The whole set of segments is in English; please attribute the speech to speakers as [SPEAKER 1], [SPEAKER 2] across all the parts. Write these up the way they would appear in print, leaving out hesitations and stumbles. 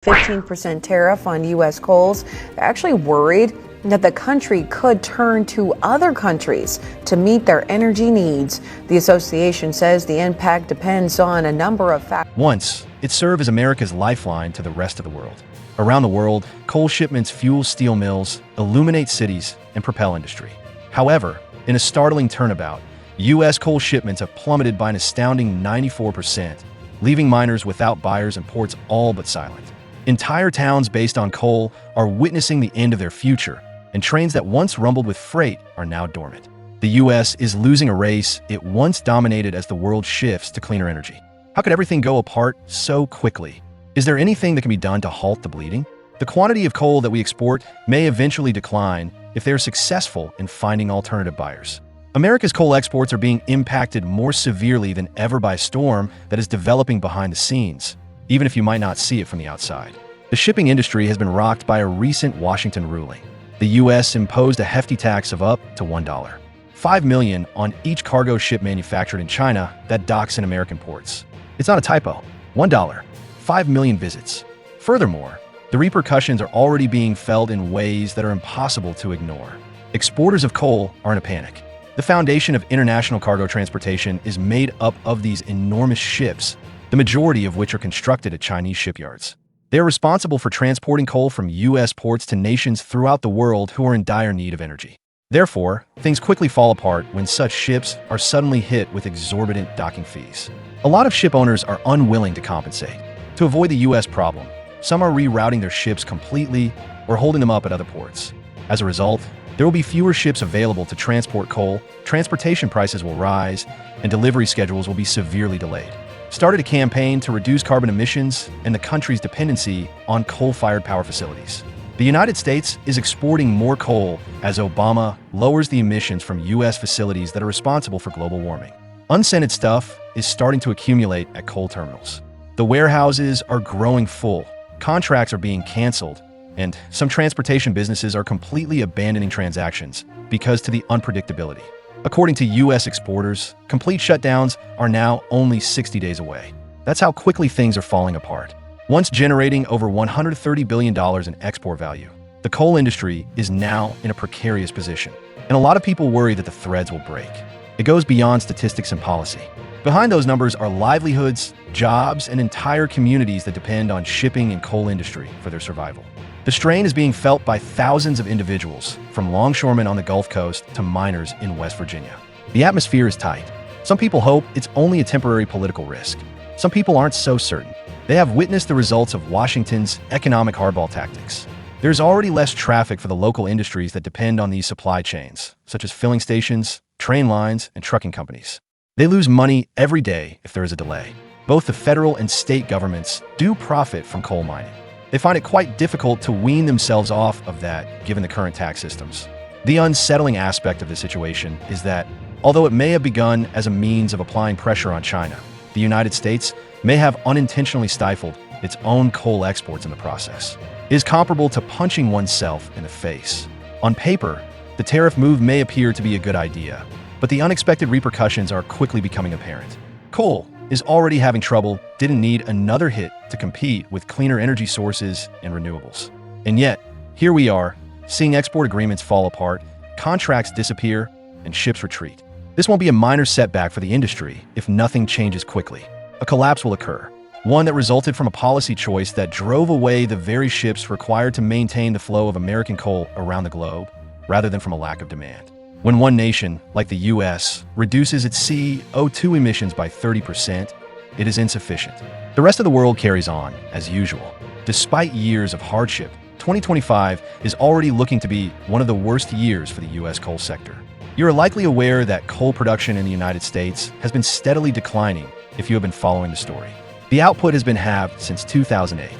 [SPEAKER 1] 15% tariff on U.S. coals. They're actually worried that the country could turn to other countries to meet their energy needs. The association says the impact depends on a number of factors.
[SPEAKER 2] Once, it served as America's lifeline to the rest of the world. Around the world, coal shipments fuel steel mills, illuminate cities, and propel industry. However, in a startling turnabout, U.S. coal shipments have plummeted by an astounding 94%, leaving miners without buyers and ports all but silent. Entire towns based on coal are witnessing the end of their future, and trains that once rumbled with freight are now dormant. The U.S. is losing a race it once dominated as the world shifts to cleaner energy. How could everything go apart so quickly? Is there anything that can be done to halt the bleeding? The quantity of coal that we export may eventually decline if they are successful in finding alternative buyers. America's coal exports are being impacted more severely than ever by a storm that is developing behind the scenes, even if you might not see it from the outside. The shipping industry has been rocked by a recent Washington ruling. The U.S. imposed a hefty tax of up to $1, $5 million on each cargo ship manufactured in China that docks in American ports. It's not a typo. $1, 5 million visits. Furthermore, the repercussions are already being felt in ways that are impossible to ignore. Exporters of coal are in a panic. The foundation of international cargo transportation is made up of these enormous ships, the majority of which are constructed at Chinese shipyards. They are responsible for transporting coal from U.S. ports to nations throughout the world who are in dire need of energy. Therefore, things quickly fall apart when such ships are suddenly hit with exorbitant docking fees. A lot of ship owners are unwilling to compensate. To avoid the U.S. problem, some are rerouting their ships completely or holding them up at other ports. As a result, there will be fewer ships available to transport coal, transportation prices will rise, and delivery schedules will be severely delayed. Started a campaign to reduce carbon emissions and the country's dependency on coal-fired power facilities. The United States is exporting more coal as Obama lowers the emissions from U.S. facilities that are responsible for global warming. Unscented stuff is starting to accumulate at coal terminals. The warehouses are growing full, contracts are being canceled, and some transportation businesses are completely abandoning transactions because to the unpredictability. According to U.S. exporters, complete shutdowns are now only 60 days away. That's how quickly things are falling apart. Once generating over $130 billion in export value, the coal industry is now in a precarious position. And a lot of people worry that the threads will break. It goes beyond statistics and policy. Behind those numbers are livelihoods, jobs, and entire communities that depend on shipping and coal industry for their survival. The strain is being felt by thousands of individuals, from longshoremen on the Gulf Coast to miners in West Virginia. The atmosphere is tight. Some people hope it's only a temporary political risk. Some people aren't so certain. They have witnessed the results of Washington's economic hardball tactics. There's already less traffic for the local industries that depend on these supply chains, such as filling stations, train lines, and trucking companies. They lose money every day if there is a delay. Both the federal and state governments do profit from coal mining. They find it quite difficult to wean themselves off of that, given the current tax systems. The unsettling aspect of the situation is that, although it may have begun as a means of applying pressure on China, the United States may have unintentionally stifled its own coal exports in the process. It is comparable to punching oneself in the face. On paper, the tariff move may appear to be a good idea, but the unexpected repercussions are quickly becoming apparent. Coal is already having trouble, didn't need another hit to compete with cleaner energy sources and renewables. And yet, here we are, seeing export agreements fall apart, contracts disappear, and ships retreat. This won't be a minor setback for the industry if nothing changes quickly. A collapse will occur, one that resulted from a policy choice that drove away the very ships required to maintain the flow of American coal around the globe, rather than from a lack of demand. When one nation, like the U.S., reduces its CO2 emissions by 30%, it is insufficient. The rest of the world carries on, as usual. Despite years of hardship, 2025 is already looking to be one of the worst years for the U.S. coal sector. You're likely aware that coal production in the United States has been steadily declining if you have been following the story. The output has been halved since 2008.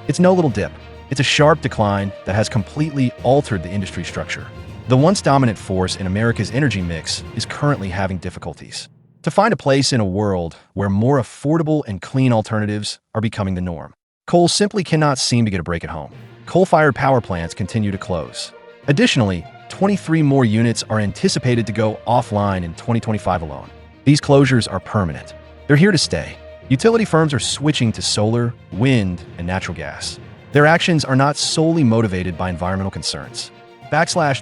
[SPEAKER 2] It's no little dip. It's a sharp decline that has completely altered the industry structure. The once dominant force in America's energy mix is currently having difficulties to find a place in a world where more affordable and clean alternatives are becoming the norm. Coal simply cannot seem to get a break at home. Coal-fired power plants continue to close. Additionally, 23 more units are anticipated to go offline in 2025 alone. These closures are permanent. They're here to stay. Utility firms are switching to solar, wind, and natural gas. Their actions are not solely motivated by environmental concerns.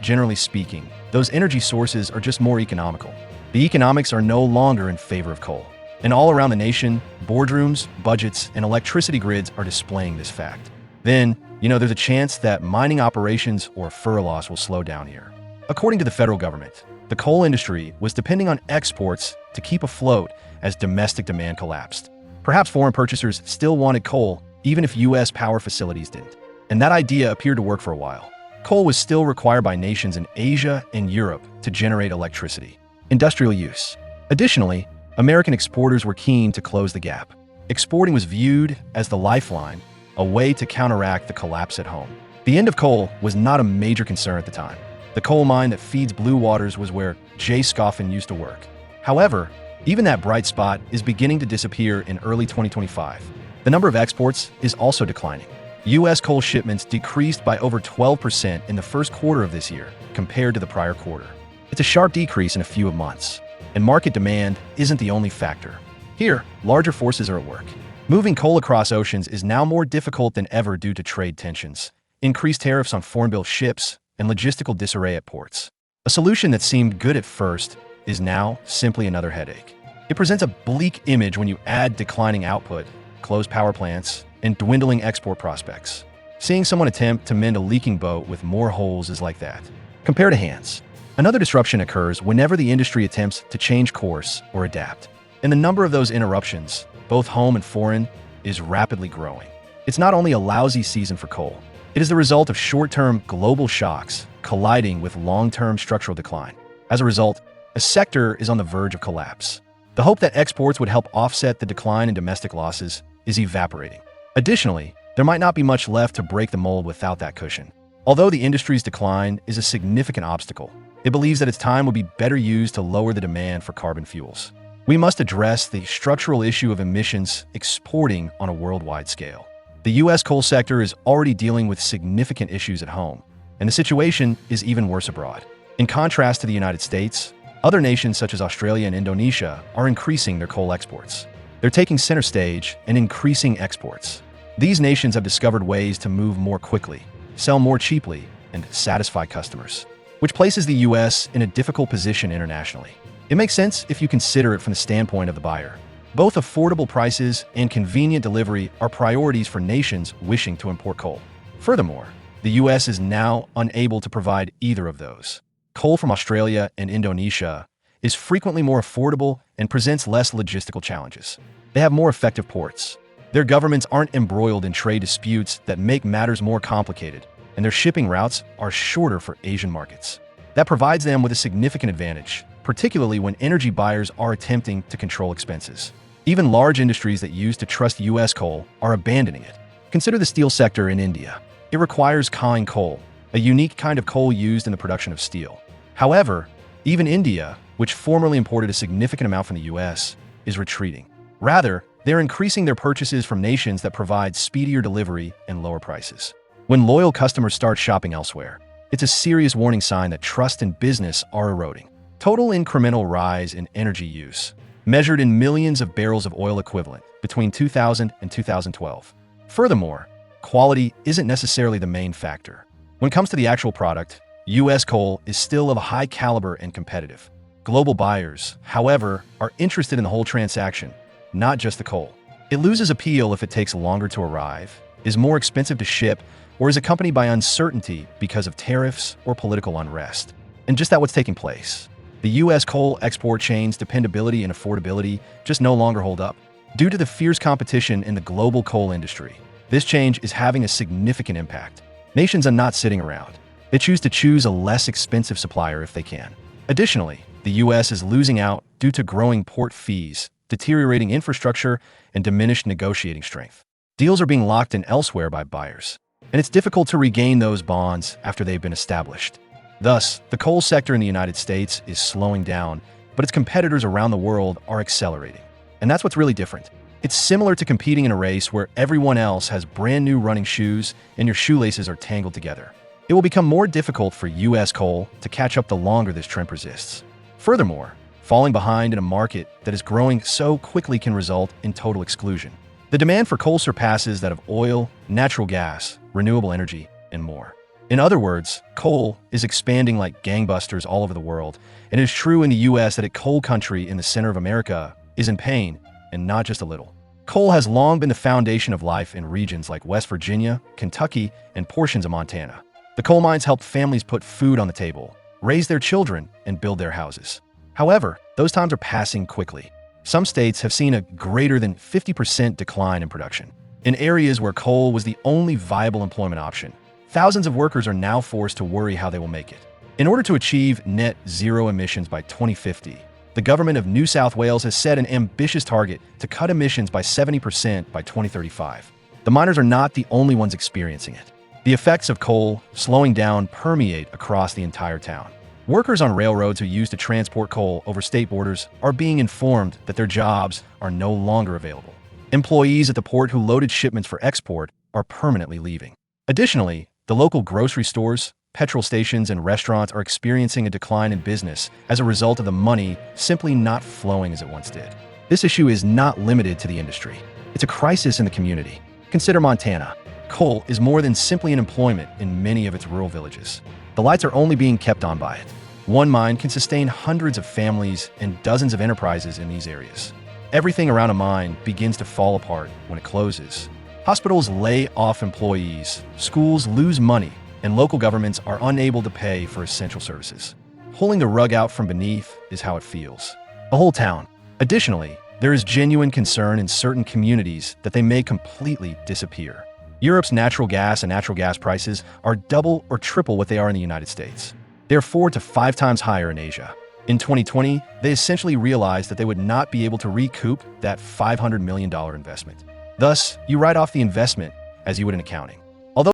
[SPEAKER 2] Generally speaking, those energy sources are just more economical. The economics are no longer in favor of coal. And all around the nation, boardrooms, budgets, and electricity grids are displaying this fact. Then, there's a chance that mining operations or furloughs will slow down here. According to the federal government, the coal industry was depending on exports to keep afloat as domestic demand collapsed. Perhaps foreign purchasers still wanted coal, even if U.S. power facilities didn't. And that idea appeared to work for a while. Coal was still required by nations in Asia and Europe to generate electricity. Industrial use. Additionally, American exporters were keen to close the gap. Exporting was viewed as the lifeline, a way to counteract the collapse at home. The end of coal was not a major concern at the time. The coal mine that feeds Blue Waters was where Jay Scoffin used to work. However, even that bright spot is beginning to disappear in early 2025. The number of exports is also declining. U.S. coal shipments decreased by over 12% in the first quarter of this year compared to the prior quarter. It's a sharp decrease in a few months, and market demand isn't the only factor. Here, larger forces are at work. Moving coal across oceans is now more difficult than ever due to trade tensions, increased tariffs on foreign-built ships, and logistical disarray at ports. A solution that seemed good at first is now simply another headache. It presents a bleak image when you add declining output, closed power plants, and dwindling export prospects. Seeing someone attempt to mend a leaking boat with more holes is like that. Compare to hands. Another disruption occurs whenever the industry attempts to change course or adapt. And the number of those interruptions, both home and foreign, is rapidly growing. It's not only a lousy season for coal, it is the result of short-term global shocks colliding with long-term structural decline. As a result, a sector is on the verge of collapse. The hope that exports would help offset the decline in domestic losses is evaporating. Additionally, there might not be much left to break the mold without that cushion. Although the industry's decline is a significant obstacle, it believes that its time will be better used to lower the demand for carbon fuels. We must address the structural issue of emissions exporting on a worldwide scale. The U.S. coal sector is already dealing with significant issues at home, and the situation is even worse abroad. In contrast to the United States, other nations such as Australia and Indonesia are increasing their coal exports. They're taking center stage and increasing exports. These nations have discovered ways to move more quickly, sell more cheaply, and satisfy customers, which places the U.S. in a difficult position internationally. It makes sense if you consider it from the standpoint of the buyer. Both affordable prices and convenient delivery are priorities for nations wishing to import coal. Furthermore, the U.S. is now unable to provide either of those. Coal from Australia and Indonesia is frequently more affordable and presents less logistical challenges. They have more effective ports. Their governments aren't embroiled in trade disputes that make matters more complicated, and their shipping routes are shorter for Asian markets. That provides them with a significant advantage, particularly when energy buyers are attempting to control expenses. Even large industries that used to trust U.S. coal are abandoning it. Consider the steel sector in India. It requires kine coal, a unique kind of coal used in the production of steel. However, even India, which formerly imported a significant amount from the U.S., is retreating. Rather, they're increasing their purchases from nations that provide speedier delivery and lower prices. When loyal customers start shopping elsewhere, it's a serious warning sign that trust and business are eroding. Total incremental rise in energy use, measured in millions of barrels of oil equivalent between 2000 and 2012. Furthermore, quality isn't necessarily the main factor. When it comes to the actual product, U.S. coal is still of a high caliber and competitive. Global buyers, however, are interested in the whole transaction, not just the coal. It loses appeal if it takes longer to arrive, is more expensive to ship, or is accompanied by uncertainty because of tariffs or political unrest. And just that what's taking place. The U.S. coal export chain's dependability and affordability just no longer hold up. Due to the fierce competition in the global coal industry, this change is having a significant impact. Nations are not sitting around. They choose to choose a less expensive supplier if they can. Additionally, the U.S. is losing out due to growing port fees, deteriorating infrastructure, and diminished negotiating strength. Deals are being locked in elsewhere by buyers, and it's difficult to regain those bonds after they've been established. Thus, the coal sector in the United States is slowing down, but its competitors around the world are accelerating. And that's what's really different. It's similar to competing in a race where everyone else has brand new running shoes and your shoelaces are tangled together. It will become more difficult for U.S. coal to catch up the longer this trend persists. Furthermore, falling behind in a market that is growing so quickly can result in total exclusion. The demand for coal surpasses that of oil, natural gas, renewable energy, and more. In other words, coal is expanding like gangbusters all over the world, and it is true in the U.S. that a coal country in the center of America is in pain, and not just a little. Coal has long been the foundation of life in regions like West Virginia, Kentucky, and portions of Montana. The coal mines helped families put food on the table, raise their children, and build their houses. However, those times are passing quickly. Some states have seen a greater than 50% decline in production. In areas where coal was the only viable employment option, thousands of workers are now forced to worry how they will make it. In order to achieve net zero emissions by 2050, the government of New South Wales has set an ambitious target to cut emissions by 70% by 2035. The miners are not the only ones experiencing it. The effects of coal slowing down permeate across the entire town. Workers on railroads who used to transport coal over state borders are being informed that their jobs are no longer available. Employees at the port who loaded shipments for export are permanently leaving. Additionally, the local grocery stores, petrol stations, and restaurants are experiencing a decline in business as a result of the money simply not flowing as it once did. This issue is not limited to the industry. It's a crisis in the community. Consider Montana. Coal is more than simply an employment in many of its rural villages. The lights are only being kept on by it. One mine can sustain hundreds of families and dozens of enterprises in these areas. Everything around a mine begins to fall apart when it closes. Hospitals lay off employees, schools lose money, and local governments are unable to pay for essential services. Pulling the rug out from beneath is how it feels. A whole town. Additionally, there is genuine concern in certain communities that they may completely disappear. Europe's natural gas and natural gas prices are double or triple what they are in the United States. They are 4 to 5 times higher in Asia. In 2020, they essentially realized that they would not be able to recoup that $500 million investment. Thus, you write off the investment as you would in accounting.